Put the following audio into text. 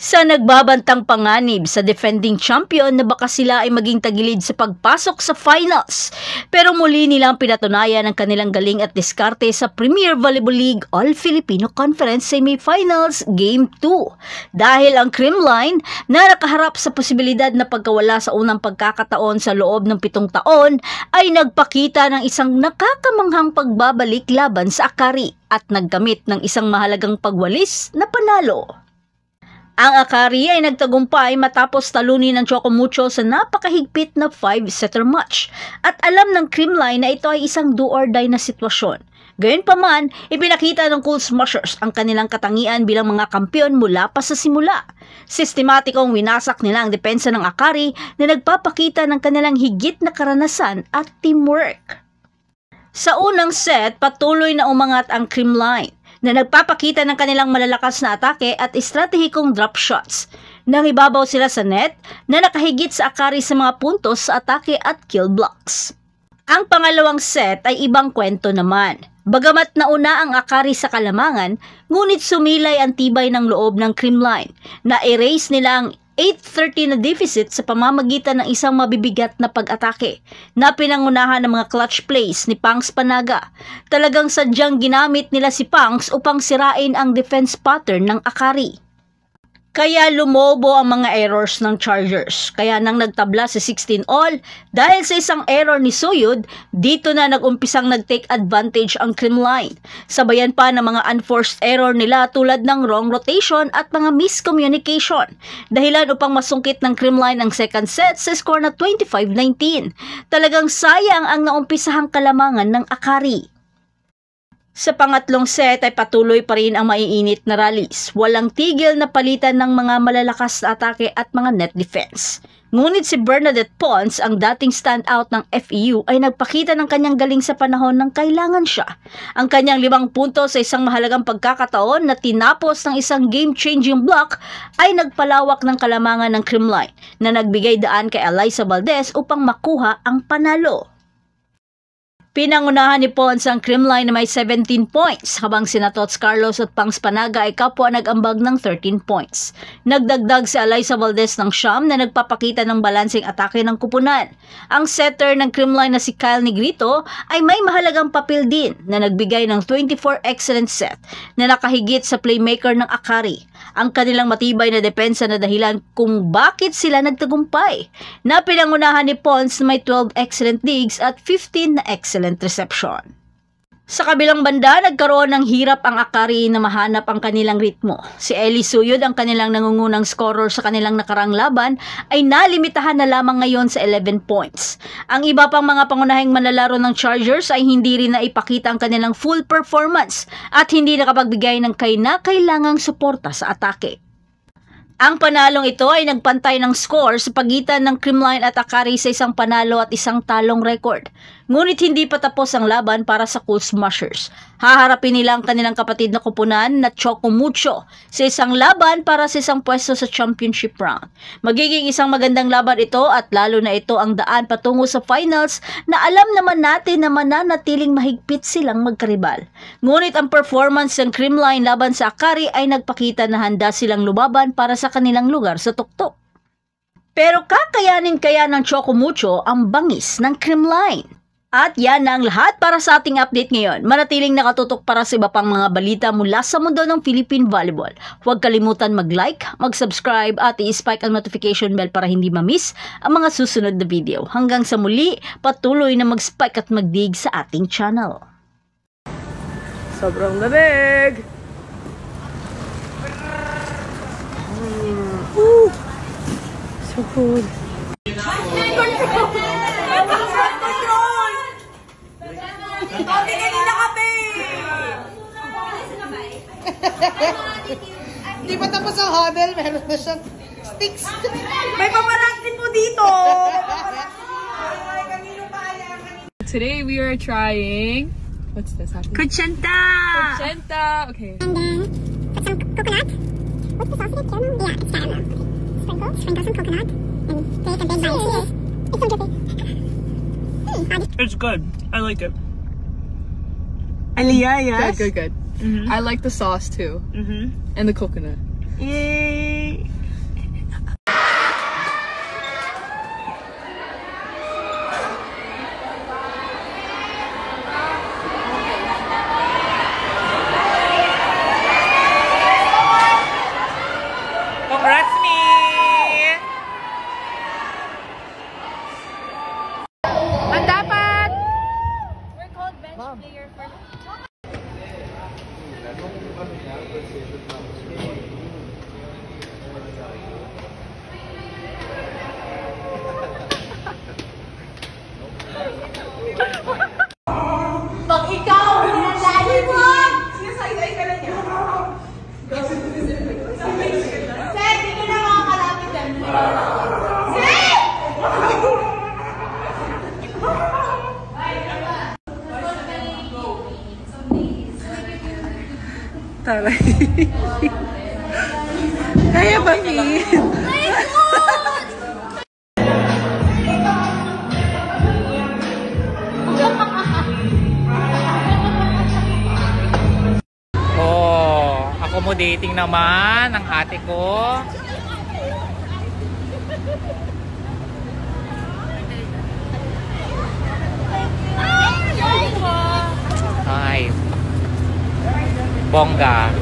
Sa nagbabantang panganib sa defending champion na baka sila ay maging tagilid sa pagpasok sa finals. Pero muli nilang pinatunayan ang kanilang galing at diskarte sa Premier Volleyball League All-Filipino Conference Semifinals Game 2. Dahil ang Creamline na nakaharap sa posibilidad na pagkawala sa unang pagkakataon sa loob ng 7 taon ay nagpakita ng isang nakakamanghang pagbabalik laban sa Akari at nagkamit ng isang mahalagang pagwalis na panalo. Ang Akari ay nagtagumpay matapos talunin ng Chocomucho sa napakahigpit na 5-setter match at alam ng Creamline na ito ay isang do-or-die na sitwasyon. Gayunpaman, ipinakita ng Cool Smashers ang kanilang katangian bilang mga kampiyon mula pa sa simula. Sistematikong winasak nila ang depensa ng Akari na nagpapakita ng kanilang higit na karanasan at teamwork. Sa unang set, patuloy na umangat ang Creamline na nagpapakita ng kanilang malalakas na atake at estratehikong drop shots. Nangibabaw sila sa net na nakahigit sa Akari sa mga puntos sa atake at kill blocks. Ang pangalawang set ay ibang kwento naman. Bagamat nauna ang Akari sa kalamangan, ngunit sumilay ang tibay ng loob ng Creamline na erase nila ang 8-30 na deficit sa pamamagitan ng isang mabibigat na pag-atake na pinangunahan ng mga clutch plays ni Pangs Panaga. Talagang sadyang ginamit nila si Pangs upang sirain ang defense pattern ng Akari. Kaya lumobo ang mga errors ng Chargers. Kaya nang nagtabla sa 16-all, dahil sa isang error ni Suyud, dito na nag-umpisang nag-take advantage ang Creamline. Sabayan pa ng mga unforced error nila tulad ng wrong rotation at mga miscommunication. Dahilan upang masungkit ng Creamline ang second set sa score na 25-19. Talagang sayang ang naumpisahang kalamangan ng Akari. Sa pangatlong set ay patuloy pa rin ang maiinit na rallies. Walang tigil na palitan ng mga malalakas na atake at mga net defense. Ngunit si Bernadette Pons, ang dating standout ng FEU, ay nagpakita ng kanyang galing sa panahon ng kailangan siya. Ang kanyang 5 puntos sa isang mahalagang pagkakataon na tinapos ng isang game-changing block ay nagpalawak ng kalamangan ng Creamline na nagbigay daan kay Eliza Valdez upang makuha ang panalo. Pinangunahan ni Pons ang Creamline na may 17 points, habang sina Tots Carlos at Pangs Panaga ay kapwa nag-ambag ng 13 points. Nagdagdag si Eliza Valdez ng siyam na nagpapakita ng balanseng atake ng kupunan. Ang setter ng Creamline na si Kyle Negrito ay may mahalagang papel din na nagbigay ng 24 excellent set na nakahigit sa playmaker ng Akari. Ang kanilang matibay na depensa na dahilan kung bakit sila nagtagumpay. Na pinangunahan ni Pons na may 12 excellent digs at 15 na excellent reception. Sa kabilang banda, nagkaroon ng hirap ang Akari na mahanap ang kanilang ritmo. Si Eli Suyud, ang kanilang nangungunang scorer sa kanilang nakarang laban, ay nalimitahan na lamang ngayon sa 11 points. Ang iba pang mga pangunahing manlalaro ng Chargers ay hindi rin naipakita ang kanilang full performance at hindi nakapagbigay ng kailangang suporta sa atake. Ang panalong ito ay nagpantay ng score sa pagitan ng Creamline at Akari sa isang panalo at isang talong record. Ngunit hindi pa tapos ang laban para sa Cool Smashers. Haharapin nila ang kanilang kapatid na kupunan na Chocomucho sa isang laban para sa isang pwesto sa championship round. Magiging isang magandang laban ito at lalo na ito ang daan patungo sa finals na alam naman natin na mananatiling mahigpit silang magkaribal. Ngunit ang performance ng Creamline laban sa Akari ay nagpakita na handa silang lumaban para sa kanilang lugar sa tuktok. Pero kakayanin kaya ng Chocomucho ang bangis ng Creamline? At yan na ang lahat para sa ating update ngayon. Manatiling nakatutok para sa iba pang mga balita mula sa mundo ng Philippine Volleyball. Huwag kalimutan mag-like, mag-subscribe at i-spike ang notification bell para hindi ma-miss ang mga susunod na video. Hanggang sa muli, patuloy na mag-spike at mag-dig sa ating channel. Sobrang lamig! So cool. Okay, kanina kami! Hindi pa tapos ang huddle, meron na siyang sticks. May paparazzi po dito! Today we are trying... What's this? Kutsenta! Kutsenta! Okay. And then put some coconut. What's the sauce again? Caramel? Yeah, it's caramel. Sprinkle some coconut. And take a big bite. It's so drippy. It's good. I like it. Aliyah, yes? Good. I like the sauce too. And the coconut. Yay! Pag ikaw, hinandali mo! Sinaside-eye ka na niya. Sir, di ka na makakalapit dyan. Sir! Taray. Kaya ba, Min? Oh, accommodating naman ang ate ko. Ay, bongga.